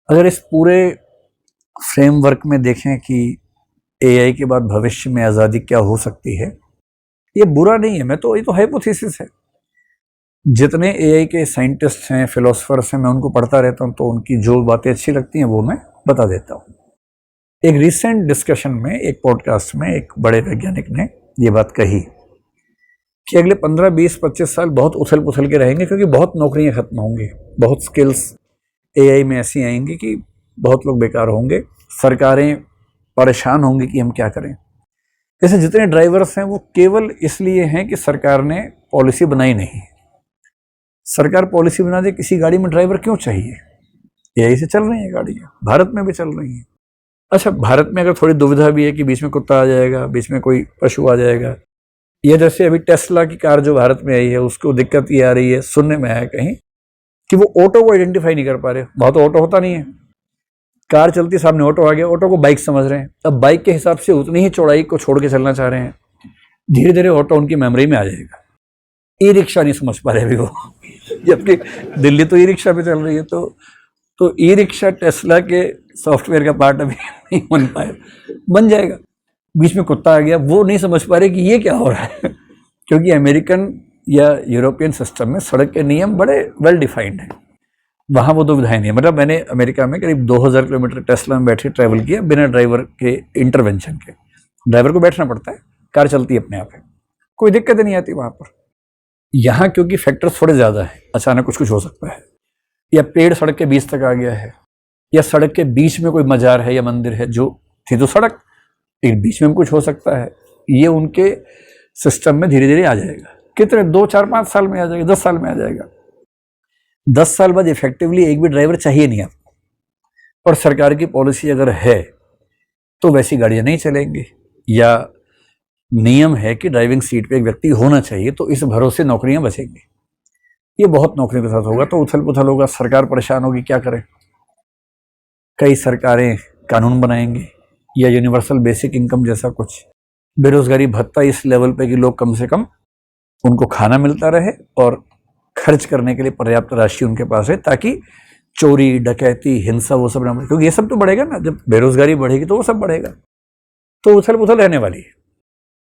अगर इस पूरे फ्रेमवर्क में देखें कि एआई के बाद भविष्य में आज़ादी क्या हो सकती है, ये बुरा नहीं है। ये तो हाइपोथेसिस है। जितने एआई के साइंटिस्ट हैं, फिलोसफर्स हैं, मैं उनको पढ़ता रहता हूँ, तो उनकी जो बातें अच्छी लगती हैं वो मैं बता देता हूँ। एक रिसेंट डिस्कशन में, एक पॉडकास्ट में, एक बड़े वैज्ञानिक ने ये बात कही कि अगले 15, 20, 25 साल बहुत उथल पुथल के रहेंगे, क्योंकि बहुत नौकरियां खत्म होंगी, बहुत स्किल्स एआई में ऐसी आएंगी कि बहुत लोग बेकार होंगे, सरकारें परेशान होंगी कि हम क्या करें। जैसे जितने ड्राइवर्स हैं वो केवल इसलिए हैं कि सरकार ने पॉलिसी बनाई नहीं। सरकार पॉलिसी बना दे, किसी गाड़ी में ड्राइवर क्यों चाहिए? एआई से चल रही है गाड़ियाँ, भारत में भी चल रही हैं। अच्छा, भारत में अगर थोड़ी दुविधा भी है कि बीच में कुत्ता आ जाएगा, बीच में कोई पशु आ जाएगा, या जैसे अभी टेस्ला की कार जो भारत में आई है, उसको दिक्कत ये आ रही है, सुनने में आया कहीं, कि वो ऑटो को आइडेंटिफाई नहीं कर पा रहे। बहुत ऑटो होता नहीं है, कार चलती, सामने ऑटो आ गया, ऑटो को बाइक समझ रहे हैं। अब बाइक के हिसाब से उतनी ही चौड़ाई को छोड़ के चलना चाह रहे हैं। धीरे धीरे ऑटो उनकी मेमोरी में आ जाएगा। ई रिक्शा नहीं समझ पा रहे अभी वो, जबकि दिल्ली तो ई रिक्शा पे चल रही है। तो ई रिक्शा टेस्ला के सॉफ्टवेयर का पार्ट अभी नहीं बन पाया, बन जाएगा। बीच में कुत्ता आ गया, वो नहीं समझ पा रहे कि ये क्या हो रहा है, क्योंकि अमेरिकन या यूरोपियन सिस्टम में सड़क के नियम बड़े वेल डिफाइंड हैं। वहाँ वो दुविधाएं नहीं है। मतलब मैंने अमेरिका में करीब 2000 किलोमीटर टेस्ला में बैठे ट्रैवल किया, बिना ड्राइवर के इंटरवेंशन के। ड्राइवर को बैठना पड़ता है, कार चलती है अपने आप है, कोई दिक्कत नहीं आती वहाँ पर। यहाँ क्योंकि फैक्टर्स थोड़े ज़्यादा है, अचानक कुछ हो सकता है, या पेड़ सड़क के बीच तक आ गया है, या सड़क के बीच में कोई मजार है या मंदिर है, जो थी तो सड़क, लेकिन बीच में कुछ हो सकता है। ये उनके सिस्टम में धीरे धीरे आ जाएगा। कितने 2, 4, 5 साल में आ जाएगा, 10 साल में आ जाएगा। 10 साल बाद इफेक्टिवली एक भी ड्राइवर चाहिए नहीं आपको। और सरकार की पॉलिसी अगर है तो वैसी गाड़ियां नहीं चलेंगी, या नियम है कि ड्राइविंग सीट पे एक व्यक्ति होना चाहिए, तो इस भरोसे नौकरियां बचेंगी। ये बहुत नौकरियों के साथ होगा, तो उथल पुथल होगा, सरकार परेशान होगी, क्या करें। कई सरकारें कानून बनाएंगी, या यूनिवर्सल बेसिक इनकम जैसा कुछ, बेरोजगारी भत्ता इस लेवल पे कि लोग कम से कम उनको खाना मिलता रहे और खर्च करने के लिए पर्याप्त राशि उनके पास है, ताकि चोरी, डकैती, हिंसा वो सब ना बढ़े। क्योंकि ये सब तो बढ़ेगा ना, जब बेरोजगारी बढ़ेगी तो वो सब बढ़ेगा। तो उथल पुथल रहने वाली है।